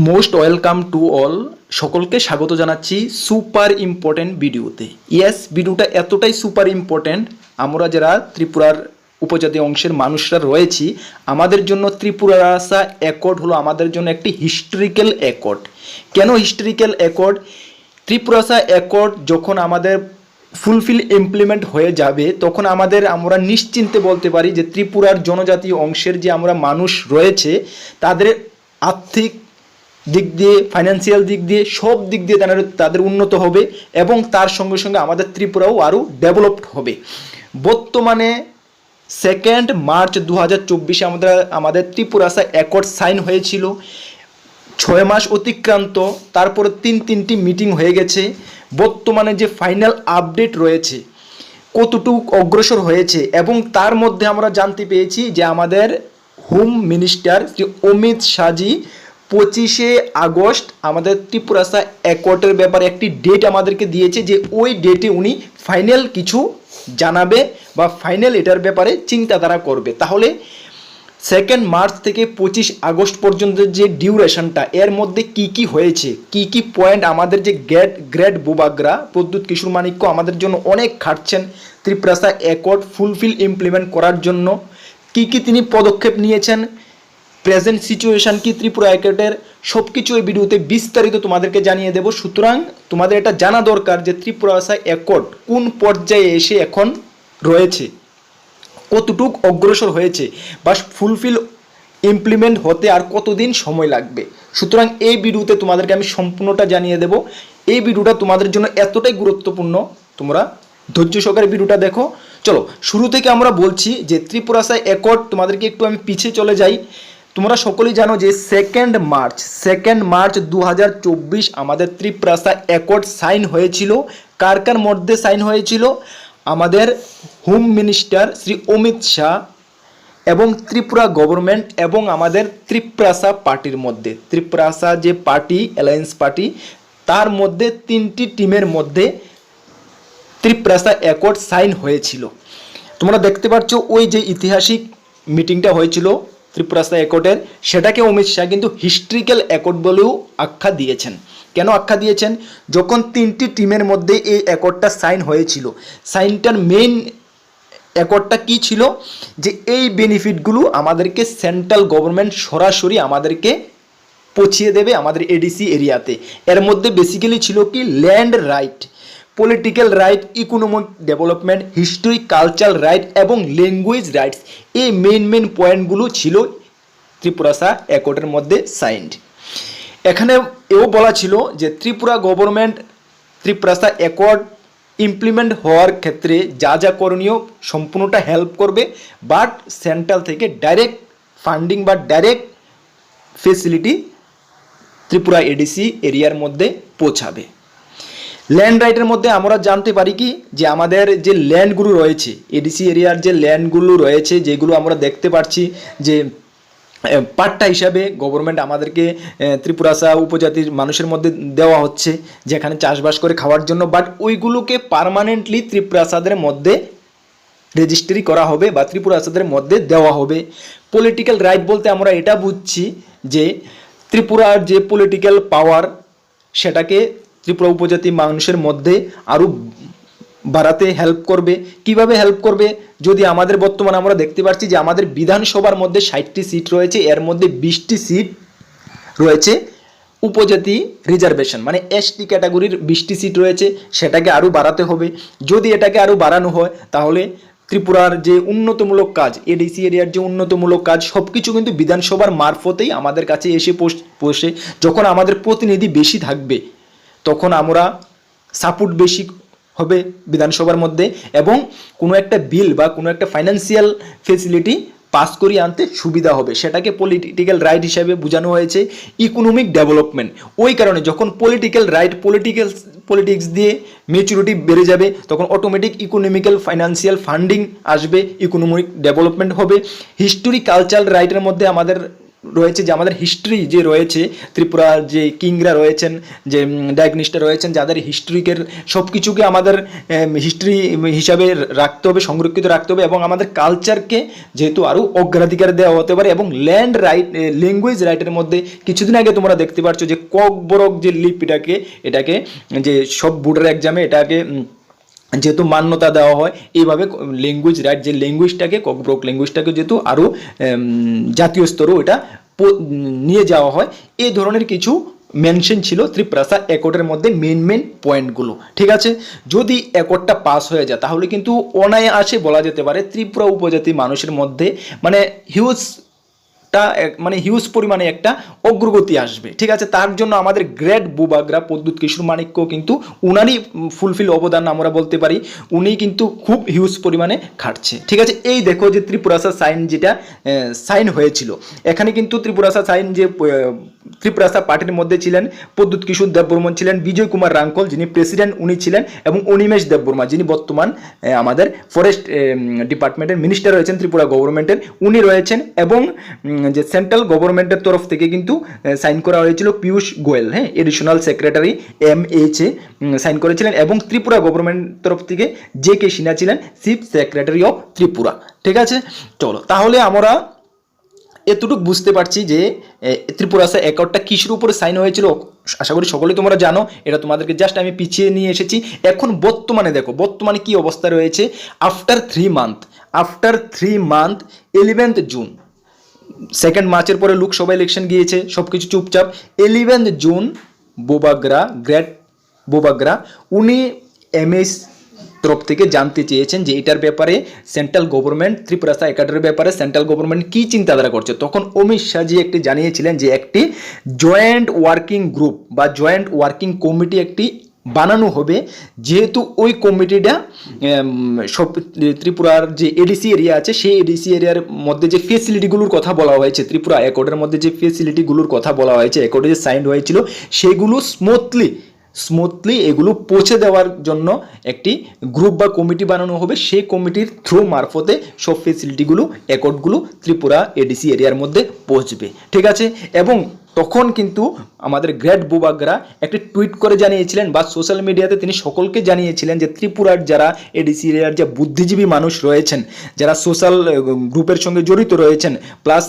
Most welcome to all, সকলকে স্বাগত জানাচ্ছি সুপার ইম্পর্টেন্ট ভিডিওতে। ইয়েস, ভিডিওটা এতটাই সুপার ইম্পর্টেন্ট, আমরা যারা ত্রিপুরার উপজাতি অংশের মানুষরা রয়েছি, আমাদের জন্য ত্রিপুরার আসা অ্যাকর্ড হলো আমাদের জন্য একটি হিস্টোরিক্যাল অ্যাকর্ড। কেন হিস্টোরিক্যাল অ্যাকর্ড? ত্রিপুরা আসা অ্যাকর্ড যখন আমাদের ফুলফিল ইমপ্লিমেন্ট হয়ে যাবে, তখন আমরা নিশ্চিন্তে বলতে পারি যে ত্রিপুরার জনজাতি অংশের যে আমরা মানুষ রয়েছে, তাদের আর্থিক দিক দিয়ে, ফাইন্যান্সিয়াল দিক দিয়ে, সব দিক দিয়ে তাদের উন্নত হবে এবং তার সঙ্গে সঙ্গে আমাদের ত্রিপুরাও আরও ডেভেলপড হবে। বর্তমানে 2 মার্চ 2024 আমাদের ত্রিপুরা আসা অ্যাকর্ড সাইন হয়েছিল। 6 মাস অতিক্রান্ত, তারপরে তিনটি মিটিং হয়ে গেছে। বর্তমানে যে ফাইনাল আপডেট রয়েছে, কতটুকু অগ্রসর হয়েছে, এবং তার মধ্যে আমরা জানতে পেরেছি যে আমাদের home minister Shri Amit Shahji 25 August আমাদের ত্রিপুরা আসা অ্যাকর্ডের ব্যাপারে একটি ডেট আমাদেরকে দিয়েছে, যে ওই ডেটে উনি ফাইনাল কিছু জানাবে বা ফাইনাল এটার ব্যাপারে চিন্তাধারা করবে। তাহলে 2 মার্চ থেকে 25 আগস্ট পর্যন্ত যে ডিউরেশনটা, এর মধ্যে কি হয়েছে, কি পয়েন্ট আমাদের যে গ্রেট বুবাগ্রা প্রদ্যুৎ কিশোর মানিক্য আমাদের জন্য অনেক খাটছেন ত্রিপুরা আসা অ্যাকর্ড ফুলফিল ইমপ্লিমেন্ট করার জন্য, কি তিনি পদক্ষেপ নিয়েছেন, প্রেজেন্ট সিচুয়েশন কি ত্রিপুরা অ্যাকর্ডের, সব কিছু এই ভিডিওতে বিস্তারিত তোমাদেরকে জানিয়ে দেব। সুতরাং তোমাদের এটা জানা দরকার যে ত্রিপুরা আসা অ্যাকর্ড কোন পর্যায়ে এসে এখন রয়েছে, কতটুক অগ্রসর হয়েছে, বা ফুলফিল ইমপ্লিমেন্ট হতে আর কতদিন সময় লাগবে। সুতরাং এই ভিডিওতে তোমাদেরকে আমি সম্পূর্ণটা জানিয়ে দেব। এই ভিডিওটা তোমাদের জন্য এতটাই গুরুত্বপূর্ণ, তোমরা ধৈর্য সহকারে ভিডিওটা দেখো। চলো শুরু থেকে আমরা বলছি যে ত্রিপুরা আসা অ্যাকর্ড, তোমাদেরকে একটু আমি পিছিয়ে চলে যাই। তোমরা সকলেই জানো যে 2 মার্চ 2024 আমাদের ত্রিপুরা আসা অ্যাকর্ড সাইন হয়েছিল। কার মধ্যে সাইন হয়েছিল? আমাদের হোম মিনিস্টার শ্রী অমিত শাহ এবং ত্রিপুরা গভর্নমেন্ট এবং আমাদের ত্রিপুরা আসা পার্টির মধ্যে, ত্রিপুরা আসা যে পার্টি, অ্যালায়েন্স পার্টি, তার মধ্যে 3টি টিমের মধ্যে ত্রিপুরা আসা অ্যাকর্ড সাইন হয়েছিল। তোমরা দেখতে পাচ্ছ ওই যে ঐতিহাসিক মিটিংটা হয়েছিল ত্রিপুরা আসা অ্যাকর্ডের, সেটাকে অমিত শাহ কিন্তু হিস্ট্রিক্যাল অ্যাকর্ড বলেও আখ্যা দিয়েছেন। কেন আখ্যা দিয়েছেন? যখন 3টি টিমের মধ্যে এই অ্যাকর্ডটা সাইন হয়েছিল, সাইনটার মেইন অ্যাকর্ডটা কি ছিল, যে এই বেনিফিটগুলো আমাদেরকে সেন্ট্রাল গভর্নমেন্ট সরাসরি আমাদেরকে পৌঁছিয়ে দেবে আমাদের এডিসি এরিয়াতে। এর মধ্যে বেসিক্যালি ছিল কি, land right, political right, economic development, history, cultural right এবং ল্যাঙ্গুয়েজ রাইটস। এই মেইন পয়েন্টগুলো ছিল ত্রিপুরা আসা অ্যাকর্ডের মধ্যে সাইন্ড। এখানে এও বলা ছিল যে ত্রিপুরা গভর্নমেন্ট ত্রিপুরা আসা অ্যাকর্ড ইমপ্লিমেন্ট হওয়ার ক্ষেত্রে যা করণীয় সম্পূর্ণটা হেল্প করবে, বাট সেন্ট্রাল থেকে ডাইরেক্ট ফান্ডিং বা ডাইরেক্ট ফেসিলিটি ত্রিপুরা এডিসি এরিয়ার মধ্যে পৌঁছাবে। ল্যান্ড রাইটের মধ্যে আমরা জানতে পারি কি, যে আমাদের যে ল্যান্ডগুলো রয়েছে, এডিসি এরিয়ার যে ল্যান্ডগুলো রয়েছে, যেগুলো আমরা দেখতে পাচ্ছি যে পাট্টা হিসাবে গভর্নমেন্ট আমাদেরকে ত্রিপুরা আসা উপজাতির মানুষের মধ্যে দেওয়া হচ্ছে, যেখানে চাষবাস করে খাওয়ার জন্য, বাট ওইগুলোকে পার্মানেন্টলি ত্রিপুরা আসাদের মধ্যে রেজিস্ট্রি করা হবে বা ত্রিপুরা আসাদের মধ্যে দেওয়া হবে। পলিটিক্যাল রাইট বলতে আমরা এটা বুঝছি যে ত্রিপুরার যে পলিটিক্যাল পাওয়ার, সেটাকে ত্রিপুরা উপজাতি মানুষের মধ্যে আরও বাড়াতে হেল্প করবে। কিভাবে হেল্প করবে? যদি আমাদের বর্তমানে আমরা দেখতে পাচ্ছি যে আমাদের বিধানসভার মধ্যে 60টি সিট রয়েছে, এর মধ্যে 20টি সিট রয়েছে উপজাতি রিজার্ভেশন, মানে এসটি ক্যাটাগরির 20টি সিট রয়েছে, সেটাকে আরও বাড়াতে হবে। যদি এটাকে আরও বাড়ানো হয়, তাহলে ত্রিপুরার যে উন্নতমূলক কাজ, এডিসি এরিয়ার যে উন্নতমূলক কাজ, সব কিছু কিন্তু বিধানসভার মারফতেই আমাদের কাছে এসে পৌঁছে। যখন আমাদের প্রতিনিধি বেশি থাকবে, তখন আমরা সাপোর্ট বেশি হবে বিধানসভার মধ্যে, এবং কোনো একটা বিল বা কোনো একটা ফাইন্যান্সিয়াল ফেসিলিটি পাস করিয়ে আনতে সুবিধা হবে। সেটাকে পলিটিক্যাল রাইট হিসাবে বোঝানো হয়েছে, ইকোনমিক ডেভেলপমেন্ট। ওই কারণে যখন পলিটিক্যাল রাইট, পলিটিক্স দিয়ে ম্যাচুরিটি বেড়ে যাবে, তখন অটোমেটিক ইকোনমিক্যাল ফাইন্যান্সিয়াল ফান্ডিং আসবে, ইকোনমিক ডেভেলপমেন্ট হবে। হিস্টোরি, কালচারাল রাইটের মধ্যে আমাদের রয়েছে, যে আমাদের হিস্ট্রি যে রয়েছে, ত্রিপুরার যে কিংরা রয়েছেন, যে ডায়াগনিস্টরা রয়েছেন, যাদের হিস্ট্রিকের সব কিছুকে আমাদের হিস্ট্রি হিসাবে রাখতে হবে, সংরক্ষিত রাখতে হবে, এবং আমাদের কালচারকে যেহেতু আরও অগ্রাধিকার দেওয়া হতে পারে। এবং ল্যান্ড রাইট, ল্যাঙ্গুয়েজ রাইটের মধ্যে কিছুদিন আগে তোমরা দেখতে পাচ্ছ যে ককবরক যে লিপিটাকে, এটাকে যে সব বোর্ডের এক্সামে এটাকে যেহেতু মান্যতা দেওয়া হয়, এইভাবে ল্যাঙ্গুয়েজ রাইট যে ল্যাঙ্গুয়েজটাকে, ককবরক ল্যাঙ্গুয়েজটাকে যেহেতু আরও জাতীয় স্তরেও এটা নিয়ে যাওয়া হয়, এই ধরনের কিছু মেনশন ছিল ত্রিপ্রাসা অ্যাকর্ডের মধ্যে মেন পয়েন্টগুলো। ঠিক আছে, যদি অ্যাকর্ডটা পাস হয়ে যায় তাহলে কিন্তু অনায়াসে বলা যেতে পারে ত্রিপুরা উপজাতি মানুষের মধ্যে মানে হিউজ পরিমাণে একটা অগ্রগতি আসবে। ঠিক আছে, তার জন্য আমাদের গ্রেট বুবাগ্রা প্রদ্যুৎ কিশোর মানিক্য কিন্তু উনারই ফুলফিল অবদান আমরা বলতে পারি, উনি কিন্তু খুব হিউজ পরিমাণে খাটছে। ঠিক আছে, এই দেখো যে ত্রিপুরাসা সাইন যেটা সাইন হয়েছিল, এখানে কিন্তু ত্রিপুরাসা সাইন যে ত্রিপুরাসা পার্টির মধ্যে ছিলেন প্রদ্যুৎ কিশোর দেববর্মন ছিলেন, বিজয় কুমার রাঙ্কল যিনি প্রেসিডেন্ট উনি ছিলেন, এবং অনিমেষ দেববর্মা যিনি বর্তমান আমাদের ফরেস্ট ডিপার্টমেন্টের মিনিস্টার রয়েছেন ত্রিপুরা গভর্নমেন্টের, উনি রয়েছেন। এবং যে সেন্ট্রাল গভর্নমেন্টের তরফ থেকে কিন্তু সাইন করা হয়েছিল পীযূষ গোয়েল, হ্যাঁ, এডিশনাল সেক্রেটারি MHA সাইন করেছিলেন, এবং ত্রিপুরা গভর্নমেন্ট তরফ থেকে JK সিনহা ছিলেন চিফ সেক্রেটারি অফ ত্রিপুরা। ঠিক আছে, চলো তাহলে আমরা এতটুকু বুঝতে পারছি যে ত্রিপুরাসা অ্যাকর্ডটা কিসের উপরে সাইন হয়েছিল। আশা করি সকলেই তোমরা জানো, এটা তোমাদেরকে জাস্ট আমি পিছিয়ে নিয়ে এসেছি। এখন বর্তমানে দেখো, বর্তমানে কি অবস্থা রয়েছে। After 3 month 11th June, 2nd মার্চের পরে লোকসভা ইলেকশন গিয়েছে, সব কিছু চুপচাপ। 11th জুন বুবাগ্রা, গ্রেট বুবাগ্রা, উনি MS তরফ থেকে জানতে চেয়েছেন যে এটার ব্যাপারে সেন্ট্রাল গভর্নমেন্ট, ত্রিপুরাসা অ্যাকর্ডের ব্যাপারে সেন্ট্রাল গভর্নমেন্ট কী চিন্তাধারা করছে। তখন অমিত শাহজি একটি জানিয়েছিলেন যে একটি জয়েন্ট ওয়ার্কিং গ্রুপ বা জয়েন্ট ওয়ার্কিং কমিটি একটি বানানো হবে, যেহেতু ওই কমিটিটা সব ত্রিপুরার যে এডিসি এরিয়া আছে সেই এডিসি এরিয়ার মধ্যে যে ফেসিলিটিগুলোর কথা বলা হয়েছে, ত্রিপুরা অ্যাকর্ডের মধ্যে যে ফেসিলিটিগুলোর কথা বলা হয়েছে, অ্যাকর্ডে যে সাইন হয়েছিল, সেগুলো স্মুথলি এগুলো পৌঁছে দেওয়ার জন্য একটি গ্রুপ বা কমিটি বানানো হবে। সেই কমিটির থ্রু মারফতে সব ফেসিলিটিগুলো, অ্যাকর্ডগুলো ত্রিপুরা এডিসি এরিয়ার মধ্যে পৌঁছবে। ঠিক আছে, এবং তখন কিন্তু আমাদের গ্রেট বুবাগ্রা একটি টুইট করে জানিয়েছিলেন, বা সোশ্যাল মিডিয়াতে তিনি সকলকে জানিয়েছিলেন যে ত্রিপুরার যারা এডিসি এরিয়ার যে বুদ্ধিজীবী মানুষ রয়েছেন, যারা সোশ্যাল গ্রুপের সঙ্গে জড়িত রয়েছেন, প্লাস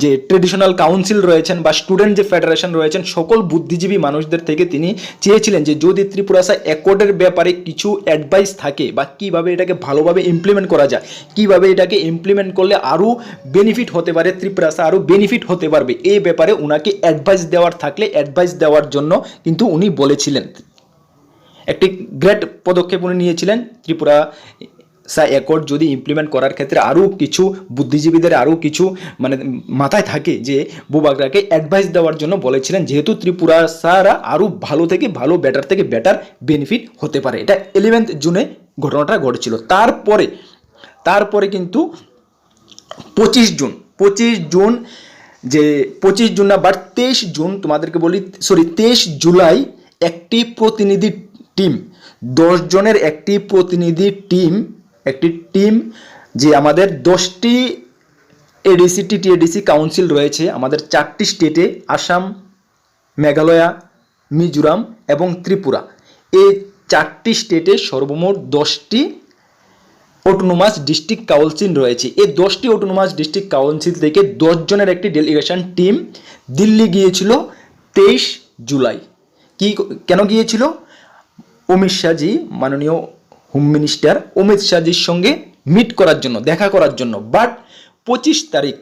যে ট্রেডিশনাল কাউন্সিল রয়েছেন বা স্টুডেন্ট যে ফেডারেশন রয়েছেন, সকল বুদ্ধিজীবী মানুষদের থেকে তিনি চেয়েছিলেন যে যদি ত্রিপুরাসা অ্যাকর্ডের ব্যাপারে কিছু অ্যাডভাইস থাকে বা কিভাবে এটাকে ভালোভাবে ইমপ্লিমেন্ট করা যায়, কিভাবে এটাকে ইমপ্লিমেন্ট করলে আরও বেনিফিট হতে পারে, ত্রিপুরাসা আরও বেনিফিট হতে পারবে, এই ব্যাপারে উনাকে অ্যাডভাইস দেওয়ার থাকলে অ্যাডভাইস দেওয়ার জন্য কিন্তু উনি বলেছিলেন। একটি গ্রেট পদক্ষেপ উনি নিয়েছিলেন। ত্রিপুরা অ্যাকর্ড যদি ইমপ্লিমেন্ট করার ক্ষেত্রে আরও কিছু বুদ্ধিজীবীদের আরও কিছু মানে মাথায় থাকে যে বুবাগ্রাকে অ্যাডভাইস দেওয়ার জন্য বলেছিলেন, যেহেতু ত্রিপুরা সারা আরও ভালো থেকে ভালো, বেটার থেকে বেটার বেনিফিট হতে পারে। এটা 11th জুনে ঘটনাটা ঘটেছিল। তারপরে কিন্তু 25 জুন যে 25 জুন না, বাট 23 জুন তোমাদেরকে বলি, 23 জুলাই একটি প্রতিনিধি টিম, 10 জনের একটি প্রতিনিধি টিম, যে আমাদের 10টি এডিসি TTADC কাউন্সিল রয়েছে আমাদের 4টি স্টেটে, আসাম, মেঘালয়, মিজোরাম এবং ত্রিপুরা, এই 4টি স্টেটে সর্বমোট 10টি অটোনোমাস ডিস্ট্রিক্ট কাউন্সিল রয়েছে। এই 10টি অটোনোমাস ডিস্ট্রিক্ট কাউন্সিল থেকে 10 জনের একটি ডেলিগেশন টিম দিল্লি গিয়েছিল 23 জুলাই। কেন গিয়েছিল? অমিত শাহজি, মাননীয় হোম মিনিস্টার অমিত শাহজির সঙ্গে মিট করার জন্য, দেখা করার জন্য। বাট 25 তারিখ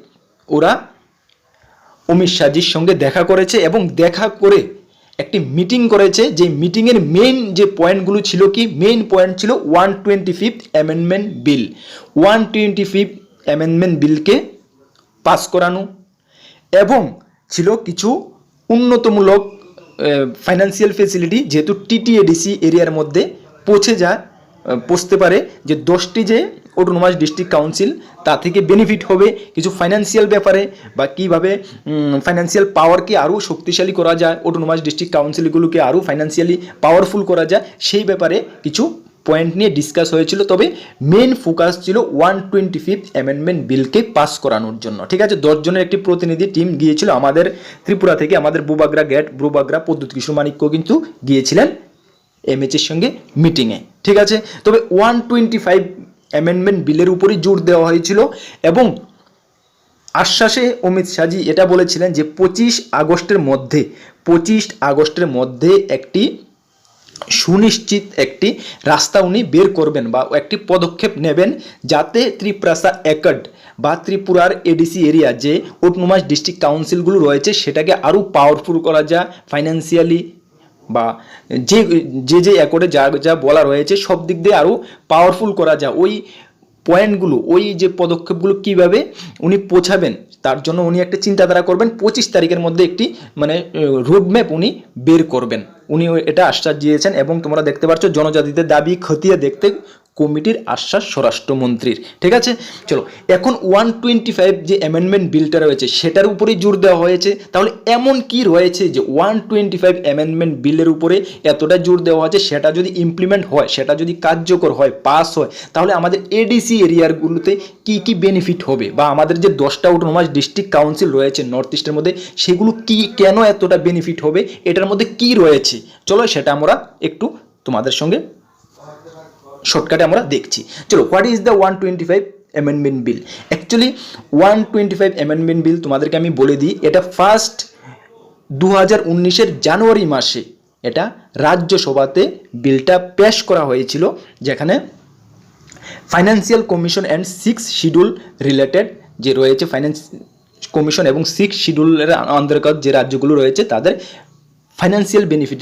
ওরা অমিত শাহজির সঙ্গে দেখা করেছে এবং দেখা করে একটি মিটিং করেছে। যে মিটিংয়ের মেইন যে পয়েন্টগুলো ছিল, কি মেইন পয়েন্ট ছিল 125th amendment bill. 125th amendment বিলকে পাস করানো, এবং ছিল কিছু উন্নতমূলক ফাইন্যান্সিয়াল ফেসিলিটি, যেহেতু TTADC এরিয়ার মধ্যে পৌঁছতে পারে, যে 10টি যে অটোনোমাস ডিস্ট্রিক্ট কাউন্সিল তা থেকে বেনিফিট হবে কিছু ফাইন্যান্সিয়াল ব্যাপারে, বা কীভাবে ফাইন্যান্সিয়াল পাওয়ারকে আরও শক্তিশালী করা যায়, অটোনোমাস ডিস্ট্রিক্ট কাউন্সিলগুলোকে আরও ফাইন্যান্সিয়ালি পাওয়ারফুল করা যায়, সেই ব্যাপারে কিছু পয়েন্ট নিয়ে ডিসকাস হয়েছিল, তবে মেন ফোকাস ছিল 125th অ্যামেন্ডমেন্ট বিলকে পাস করানোর জন্য। ঠিক আছে, 10 জনের একটি প্রতিনিধি টিম গিয়েছিল আমাদের ত্রিপুরা থেকে, আমাদের বুবাগ্রা প্রদ্যুৎ কিশোর মানিক্য কিন্তু গিয়েছিলেন এমএচের সঙ্গে মিটিংয়ে। ঠিক আছে, তবে 125 অ্যামেন্ডমেন্ট বিলের উপরই জোর দেওয়া হয়েছিল এবং আশ্বাসে অমিত শাহজি এটা বলেছিলেন যে 25 আগস্টের মধ্যে একটি সুনিশ্চিত একটি রাস্তা উনি বের করবেন বা একটি পদক্ষেপ নেবেন, যাতে ত্রিপ্রাসা একড বা ত্রিপুরার এডিসি এরিয়া যে অটোনোমাস ডিস্ট্রিক্ট কাউন্সিলগুলো রয়েছে সেটাকে আরও পাওয়ারফুল করা যায় ফাইন্যান্সিয়ালি, বা যে একর্ডে যা যা বলা রয়েছে সব দিক দিয়ে আরও পাওয়ারফুল করা যায়। ওই পয়েন্টগুলো, ওই যে পদক্ষেপগুলো কীভাবে উনি পৌঁছাবেন তার জন্য উনি একটা চিন্তাধারা করবেন। 25 তারিখের মধ্যে একটি মানে রোডম্যাপ উনি বের করবেন, উনি এটা আশ্বাস দিয়েছেন। এবং তোমরা দেখতে পাচ্ছ জনজাতিদের দাবি খতিয়ে দেখতে কমিটির আশ্বাস স্বরাষ্ট্রমন্ত্রীর। ঠিক আছে, চলো এখন 125 যে অ্যামেন্ডমেন্ট বিলটা রয়েছে সেটার উপরেই জোর দেওয়া হয়েছে। তাহলে এমন কি রয়েছে যে 125 অ্যামেন্ডমেন্ট বিলের উপরে এতটা জোর দেওয়া হয়েছে, সেটা যদি ইমপ্লিমেন্ট হয়, সেটা যদি কার্যকর হয়, পাস হয়, তাহলে আমাদের এডিসি এরিয়াগুলোতে কি কি বেনিফিট হবে, বা আমাদের যে 10টা অটোনোমাস ডিস্ট্রিক্ট কাউন্সিল রয়েছে নর্থ ইস্টের মধ্যে সেগুলো কি, কেন এতটা বেনিফিট হবে, এটার মধ্যে কি রয়েছে, চলো সেটা আমরা একটু তোমাদের সঙ্গে শর্টকাটে আমরা দেখছি। চলো, what is the 125 amendment bill? Actually 125 amendment bill তোমাদেরকে আমি বলে দিই, এটা ফার্স্ট 2019-এর জানুয়ারি মাসে এটা রাজ্যসভাতে বিলটা পেশ করা হয়েছিল, যেখানে financial commission and 6 schedule related যে রয়েছে, ফাইন্যান্স কমিশন এবং 6 শিডিউলের অন্তর্গত যে রাজ্যগুলো রয়েছে তাদের ফাইন্যান্সিয়াল বেনিফিট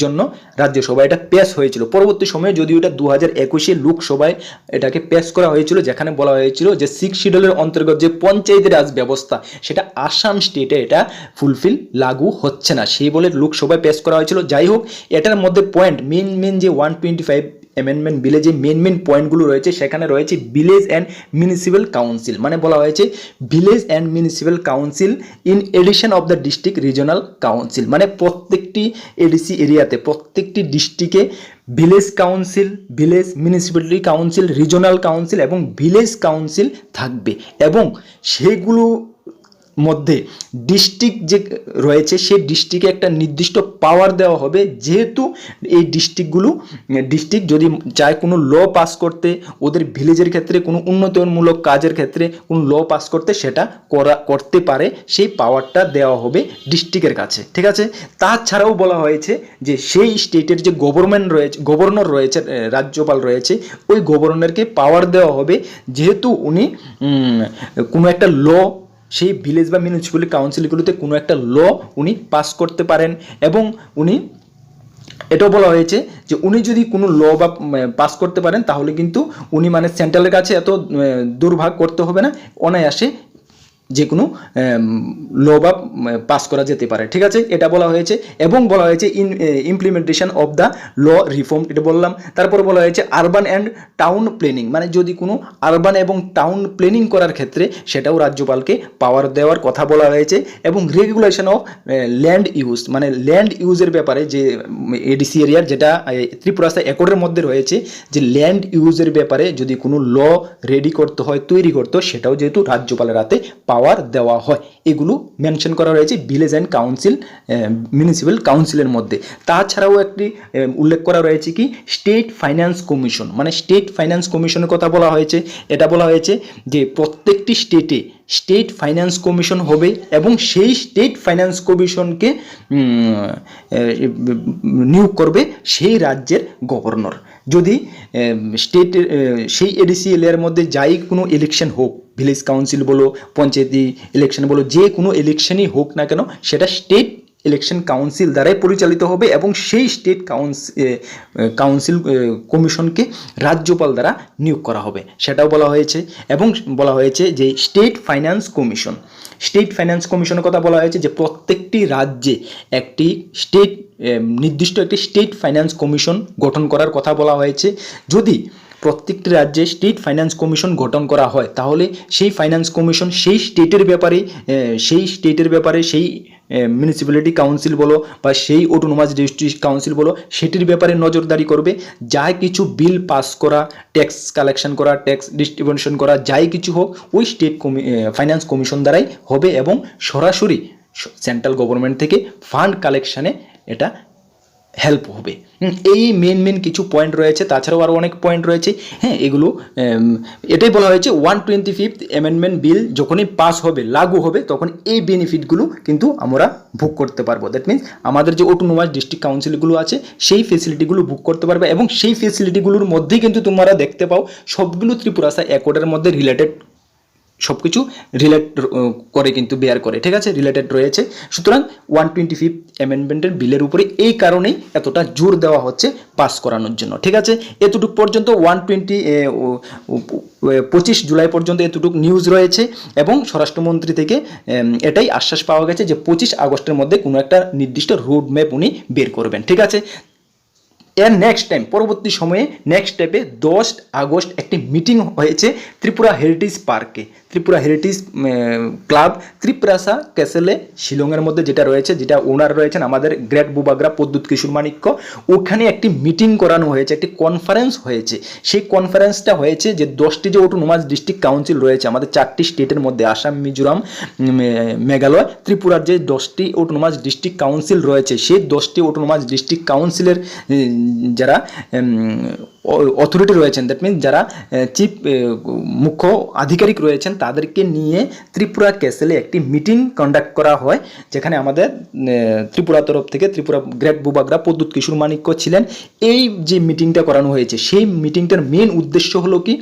জন্য রাজ্যসভায় এটা পেশ হয়েছিল। পরবর্তী সময়ে যদিও এটা 2021-এ লোকসভায় এটাকে পেশ করা হয়েছিল, যেখানে বলা হয়েছিল যে 6 শিডিউলের অন্তর্গত যে পঞ্চায়েত রাজ ব্যবস্থা সেটা আসাম স্টেটে এটা ফুলফিল লাগু হচ্ছে না, সেই বলে লোকসভায় পেশ করা হয়েছিল। যাই হোক, এটার মধ্যে পয়েন্ট মেন যে 125 অ্যামেন্ডমেন্ট বিলে যে মেন পয়েন্টগুলো রয়েছে সেখানে রয়েছে ভিলেজ অ্যান্ড মিউনিসিপ্যাল কাউন্সিল, মানে বলা হয়েছে village and municipal council in edition of the district regional council, মানে প্রত্যেকটি এডিসি এরিয়াতে প্রত্যেকটি ডিস্ট্রিক্টে village council, village municipality council, regional council এবং ভিলেজ কাউন্সিল থাকবে। এবং সেগুলো মধ্যে ডিস্ট্রিক্ট যে রয়েছে সেই ডিস্ট্রিক্টে একটা নির্দিষ্ট পাওয়ার দেওয়া হবে, যেহেতু এই ডিস্ট্রিক্ট যদি চায় কোনো ল পাস করতে, ওদের ভিলেজের ক্ষেত্রে কোনো উন্নয়নমূলক কাজের ক্ষেত্রে কোনো ল পাস করতে, সেটা করতে পারে, সেই পাওয়ারটা দেওয়া হবে ডিস্ট্রিক্টের কাছে। ঠিক আছে, তাছাড়াও বলা হয়েছে যে সেই স্টেটের যে গভর্নর রয়েছে, রাজ্যপাল রয়েছে, ওই গভর্নরকে পাওয়ার দেওয়া হবে, যেহেতু উনি কোনো একটা ল সেই ভিলেজ বা মিউনিসিপ্যালিটি কাউন্সিলগুলোতে কোনো একটা ল উনি পাস করতে পারেন। এবং উনি এটাও বলা হয়েছে যে উনি যদি কোনো ল বা পাস করতে পারেন তাহলে কিন্তু উনি মানে সেন্ট্রালের কাছে এত দুর্ভাগ করতে হবে না, অনায়াসে যে কোনো ল বা পাস করা যেতে পারে। ঠিক আছে, এটা বলা হয়েছে। এবং বলা হয়েছে implementation of the law reform, এটা বললাম। তারপরে বলা হয়েছে আরবান অ্যান্ড টাউন প্ল্যানিং, মানে যদি কোনো আরবান এবং টাউন প্ল্যানিং করার ক্ষেত্রে সেটাও রাজ্যপালকে পাওয়ার দেওয়ার কথা বলা হয়েছে। এবং রেগুলেশন অফ ল্যান্ড ইউজ, মানে ল্যান্ড ইউজের ব্যাপারে যে এডিসি এরিয়ার যেটা ত্রিপুরাসা একর্ডের মধ্যে রয়েছে, যে ল্যান্ড ইউজের ব্যাপারে যদি কোনো ল রেডি করতে হয়, তৈরি করতে হয়, সেটাও যেহেতু রাজ্যপালের হাতে পাওয়ার দেওয়া হয়। এগুলো মেনশন করা রয়েছে ভিলেজ অ্যান্ড কাউন্সিল মিউনিসিপ্যাল কাউন্সিলের মধ্যে। তাছাড়াও একটি উল্লেখ করা রয়েছে কি স্টেট ফাইন্যান্স কমিশন, মানে স্টেট ফাইন্যান্স কমিশনের কথা বলা হয়েছে। এটা বলা হয়েছে যে প্রত্যেকটি স্টেটে স্টেট ফাইন্যান্স কমিশন হবে এবং সেই স্টেট ফাইন্যান্স কমিশনকে নিয়োগ করবে সেই রাজ্যের গভর্নর। যদি স্টেটের সেই এডিসি এরিয়ার মধ্যে যাই কোনো ইলেকশন হোক, ভিলেজ কাউন্সিল বলো, পঞ্চায়েতি ইলেকশন বলো, যে কোনো ইলেকশনই হোক না কেন, সেটা স্টেট ইলেকশন কাউন্সিল দ্বারাই পরিচালিত হবে এবং সেই স্টেট কাউন্সিল কমিশনকে রাজ্যপাল দ্বারা নিয়োগ করা হবে, সেটাও বলা হয়েছে। এবং বলা হয়েছে যে স্টেট ফাইন্যান্স কমিশনের কথা বলা হয়েছে যে প্রত্যেকটি রাজ্যে একটি নির্দিষ্ট একটি স্টেট ফাইন্যান্স কমিশন গঠন করার কথা বলা হয়েছে। যদি প্রত্যেকটি রাজ্যে স্টেট ফাইন্যান্স কমিশন গঠন করা হয়, তাহলে সেই ফাইন্যান্স কমিশন সেই স্টেটের ব্যাপারে সেই মিউনিসিপ্যালিটি কাউন্সিল বলো বা সেই অটোনোমাস ডিস্ট্রিক্ট কাউন্সিল বলো, সেটির ব্যাপারে নজরদারি করবে। যাই কিছু বিল পাস করা, ট্যাক্স কালেকশন করা, ট্যাক্স ডিস্ট্রিবিউশন করা, যাই কিছু হোক ওই স্টেট ফাইন্যান্স কমিশন দ্বারাই হবে এবং সরাসরি সেন্ট্রাল গভর্নমেন্ট থেকে ফান্ড কালেকশানে এটা হেল্প হবে। এই মেন কিছু পয়েন্ট রয়েছে, তাছাড়াও আরও অনেক পয়েন্ট রয়েছে। হ্যাঁ, এগুলো এটাই বলা হয়েছে 125th অ্যামেন্ডমেন্ট বিল যখনই পাস হবে, লাগু হবে, তখন এই বেনিফিটগুলো কিন্তু আমরা ভোগ করতে পারবো। দ্যাট মিনস আমাদের যে অটোনোমাস ডিস্ট্রিক্ট কাউন্সিলগুলো আছে সেই ফেসিলিটিগুলো ভোগ করতে পারবে এবং সেই ফেসিলিটিগুলোর মধ্যেই কিন্তু তোমরা দেখতে পাও সবগুলো ত্রিপুরাসা অ্যাকর্ডের মধ্যে রিলেটেড, সব কিছু রিলেট করে কিন্তু বেয়ার করে, ঠিক আছে, রিলেটেড রয়েছে। সুতরাং 125th অ্যামেন্ডমেন্টের বিলের উপরে এই কারণেই এতটা জোর দেওয়া হচ্ছে পাস করানোর জন্য, ঠিক আছে। এতটুকু পর্যন্ত 25 জুলাই পর্যন্ত এতটুকু নিউজ রয়েছে এবং স্বরাষ্ট্রমন্ত্রী থেকে এটাই আশ্বাস পাওয়া গেছে যে 25 আগস্টের মধ্যে কোনো একটা নির্দিষ্ট রোড ম্যাপ উনি বের করবেন, ঠিক আছে। এর নেক্সট টাইম পরবর্তী সময়ে নেক্সট স্টেপে 10 আগস্ট একটি মিটিং হয়েছে ত্রিপুরা হেরিটেজ পার্কে, ত্রিপুরা হেরিটেজ ক্লাব ত্রিপুরাসা ক্যাসেলে শিলংয়ের মধ্যে যেটা রয়েছে, যেটা ওনার রয়েছেন আমাদের গ্রেট বুবাগ্রা প্রদ্যুৎ কিশোর মাণিক্য। ওখানে একটি মিটিং করানো হয়েছে, একটি কনফারেন্স হয়েছে। সেই কনফারেন্সটা হয়েছে যে 10টি যে অটোনোমাস ডিস্ট্রিক্ট কাউন্সিল রয়েছে আমাদের 4টি স্টেটের মধ্যে, আসাম, মিজোরাম, মেঘালয়, ত্রিপুরার যে 10টি অটোনোমাস ডিস্ট্রিক্ট কাউন্সিল রয়েছে, সেই 10টি অটোনোমাস ডিস্ট্রিক্ট কাউন্সিলের যারা অথরিটি রয়েছেন, দ্যাট মিনস যারা চিফ মুখ্য আধিকারিক রয়েছেন, তাদেরকে নিয়ে ত্রিপুরা ক্যাসেলে একটি মিটিং কন্ডাক্ট করা হয়, যেখানে আমাদের ত্রিপুরা তরফ থেকে ত্রিপুরা গ্রেট বুবাগ্রা প্রদ্যুৎ কিশোর মাণিক্য ছিলেন। এই যে মিটিংটা করানো হয়েছে, সেই মিটিংটার মেন উদ্দেশ্য হলো কি,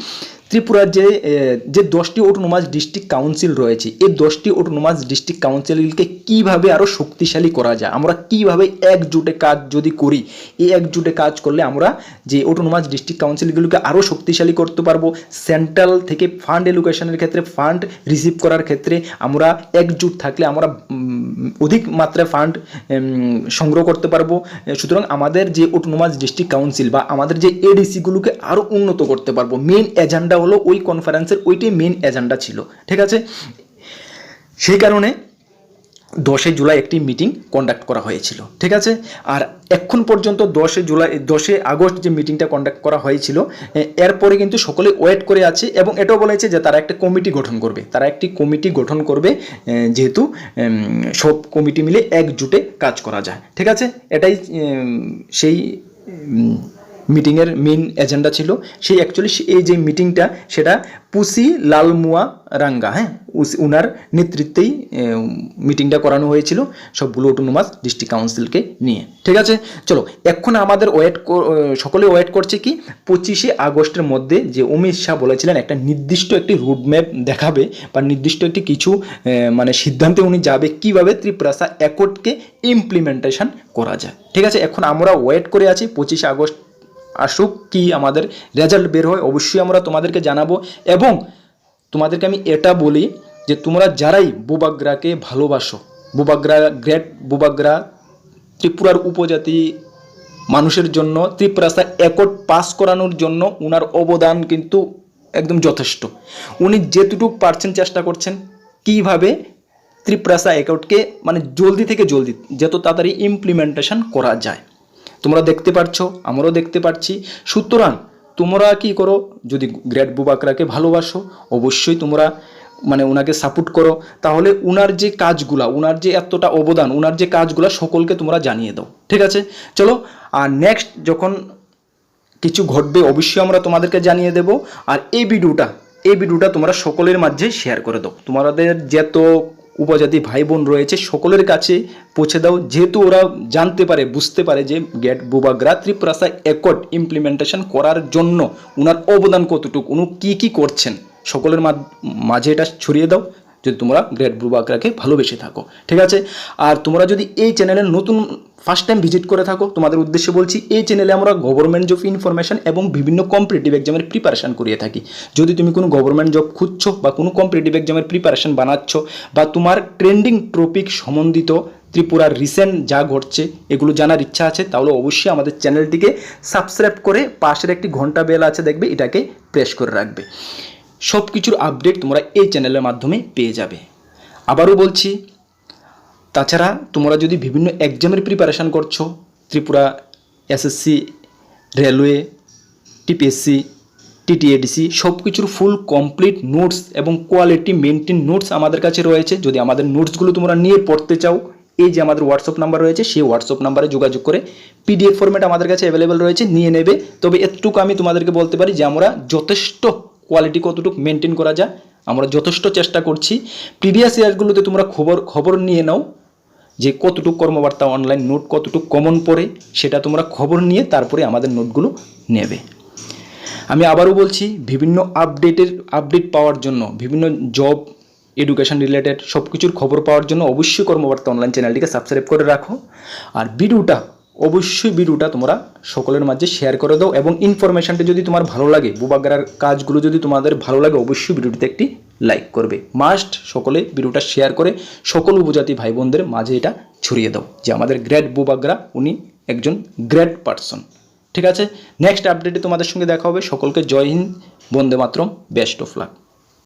ত্রিপুরার যে 10টি অটোনোমাস ডিস্ট্রিক্ট কাউন্সিল রয়েছে, এই 10টি অটোনোমাস ডিস্ট্রিক্ট কাউন্সিলকে কীভাবে আরও শক্তিশালী করা যায়, আমরা কীভাবে একজোটে কাজ যদি করি, এই একজোটে কাজ করলে আমরা যে অটোনোমাস ডিস্ট্রিক্ট কাউন্সিলগুলোকে আরও শক্তিশালী করতে পারবো। সেন্ট্রাল থেকে ফান্ড এলোকেশনের ক্ষেত্রে, ফান্ড রিসিভ করার ক্ষেত্রে আমরা একজোট থাকলে আমরা অধিক মাত্রায় ফান্ড সংগ্রহ করতে পারবো। সুতরাং আমাদের যে অটোনোমাস ডিস্ট্রিক্ট কাউন্সিল বা আমাদের যে এডিসিগুলোকে আরও উন্নত করতে পারবো। মেন এজেন্ডা হলো ওই কনফারেন্সের ওইটাই মেন এজেন্ডা ছিল, ঠিক আছে। সেই কারণে 10 জুলাই একটি মিটিং কন্ডাক্ট করা হয়েছিল, ঠিক আছে। আর এখন পর্যন্ত 10 আগস্ট যে মিটিংটা কন্ডাক্ট করা হয়েছিল, এরপরে কিন্তু সকলে ওয়েট করে আছে এবং এটাও বলেছে যে তারা একটা কমিটি গঠন করবে, যেহেতু সব কমিটি মিলে একজোটে কাজ করা যায়, ঠিক আছে। এটাই সেই মিটিংয়ের মেন এজেন্ডা ছিল। সেই অ্যাকচুয়ালি এই যে মিটিংটা, সেটা পুসি লালমুয়া রাঙ্গা, হ্যাঁ, উনার নেতৃত্বেই মিটিংটা করানো হয়েছিল সবগুলো অটোনোমাস ডিস্ট্রিক্ট কাউন্সিলকে নিয়ে, ঠিক আছে। চলো, এখন আমাদের সকলে ওয়েট করছে কি 25 আগস্টের মধ্যে যে অমিত শাহ বলেছিলেন একটা নির্দিষ্ট একটি রুটম্যাপ দেখাবে বা নির্দিষ্ট একটি কিছু মানে সিদ্ধান্তে উনি যাবে কীভাবে ত্রিপুরাসা অ্যাকর্ডকে ইমপ্লিমেন্টেশন করা যায়, ঠিক আছে। এখন আমরা ওয়েট করে আছি 25 আগস্ট আসুক, কি আমাদের রেজাল্ট বের হয়, অবশ্যই আমরা তোমাদেরকে জানাবো। এবং তোমাদেরকে আমি এটা বলি যে তোমরা যারাই বুবাগ্রাকে ভালোবাসো, গ্রেট বুবাগ্রা ত্রিপুরার উপজাতি মানুষের জন্য ত্রিপুরাসা অ্যাকর্ড পাস করানোর জন্য উনার অবদান কিন্তু একদম যথেষ্ট। উনি যেটুকু পারছেন চেষ্টা করছেন কীভাবে ত্রিপুরাসা অ্যাকর্ডকে মানে জলদি থেকে জলদি যত তাড়াতাড়ি ইমপ্লিমেন্টেশন করা যায়। তোমরা দেখতে পাচ্ছ, আমরাও দেখতে পাচ্ছি। সুতরাং তোমরা কি করো, যদি গ্রেট বুবাগ্রাকে ভালোবাসো অবশ্যই তোমরা মানে ওনাকে সাপোর্ট করো, তাহলে উনার যে কাজগুলা, উনার যে এতটা অবদান, উনার যে কাজগুলা সকলকে তোমরা জানিয়ে দাও, ঠিক আছে। চলো, আর নেক্সট যখন কিছু ঘটবে অবশ্যই আমরা তোমাদেরকে জানিয়ে দেব। আর এই ভিডিওটা তোমরা সকলের মাঝে শেয়ার করে দাও, তোমাদের যত উপজাতি ভাই বোন রয়েছে সকলের কাছে পৌঁছে দাও, যেহেতু ওরা জানতে পারে, বুঝতে পারে যে গ্রেট বুবাগ্রা ত্রিপুরাসা অ্যাকর্ড ইমপ্লিমেন্টেশন করার জন্য উনার অবদান কতটুকু, উনি কী করছেন, সকলের মাঝে এটা ছড়িয়ে দাও, যদি তোমরা গ্রেট বুবাগ্রাকে ভালোবেসে থাকো, ঠিক আছে। আর তোমরা যদি এই চ্যানেলের নতুন ফার্স্ট টাইম ভিজিট করে থাকো, তোমাদের উদ্দেশ্যে বলছি, এই চ্যানেলে আমরা গভর্নমেন্ট জব ইনফরমেশন এবং বিভিন্ন কম্পিটিটিভ এক্সামের প্রিপারেশন করিয়ে থাকি। যদি তুমি কোনো গভর্নমেন্ট জব খুঁজছো বা কোনো কম্পিটিটিভ এক্সামের প্রিপারেশন বানাচ্ছ বা তোমার ট্রেন্ডিং টপিক সম্বন্ধিত ত্রিপুরার রিসেন্ট যা ঘটছে এগুলো জানার ইচ্ছা আছে, তাহলে অবশ্যই আমাদের চ্যানেলটিকে সাবস্ক্রাইব করে পাশের একটি ঘন্টা বেল আছে দেখবে, এটাকে প্রেস করে রাখবে। সব কিছুর আপডেট তোমরা এই চ্যানেলের মাধ্যমে পেয়ে যাবে। আবারও বলছি, তাছাড়া তোমরা যদি বিভিন্ন এক্সামের প্রিপারেশান করছো, Tripura SSC, railway, TPSC, TTADC, সব কিছুর ফুল কমপ্লিট নোটস এবং কোয়ালিটি মেনটেন নোটস আমাদের কাছে রয়েছে। যদি আমাদের নোটসগুলো তোমরা নিয়ে পড়তে চাও, এই যে আমাদের হোয়াটসঅ্যাপ নাম্বার রয়েছে, সেই হোয়াটসঅ্যাপ নাম্বারে যোগাযোগ করে পিডিএফ ফরম্যাট আমাদের কাছে অ্যাভেলেবেল রয়েছে, নিয়ে নেবে। তবে এতটুকু আমি তোমাদেরকে বলতে পারি যে আমরা যথেষ্ট কোয়ালিটি কতটুকু মেনটেন করা যায় আমরা যথেষ্ট চেষ্টা করছি। প্রিভিয়াস ইয়ারগুলোতে তোমরা খবর নিয়ে নাও যে কতটুকু কর্মবার্তা অনলাইন নোট কতটুকু কমন পড়ে, সেটা তোমরা খবর নিয়ে তারপরে আমাদের নোটগুলো নেবে। আমি আবারও বলছি, বিভিন্ন আপডেট পাওয়ার জন্য, বিভিন্ন জব এডুকেশন রিলেটেড সব কিছুর খবর পাওয়ার জন্য অবশ্যই কর্মবার্তা অনলাইন চ্যানেলটিকে সাবস্ক্রাইব করে রাখো। আর ভিডিওটা তোমরা সকলের মাঝে শেয়ার করে দাও, এবং ইনফরমেশনটা যদি তোমার ভালো লাগে, বুবাগ্রার কাজগুলো যদি তোমাদের ভালো লাগে, অবশ্যই ভিডিওটিতে একটি লাইক করবে। মাস্ট সকলে ভিডিওটা শেয়ার করে সকল উপজাতি ভাই বোনদের মাঝে এটা ছড়িয়ে দাও যে আমাদের গ্রেট বুবাগ্রা উনি একজন গ্রেট পারসন। ঠিক আছে, নেক্সট আপডেটে তোমাদের সঙ্গে দেখা হবে। সকলকে জয় হিন্দ, বন্দে মাতরম, বেস্ট অফ লাক।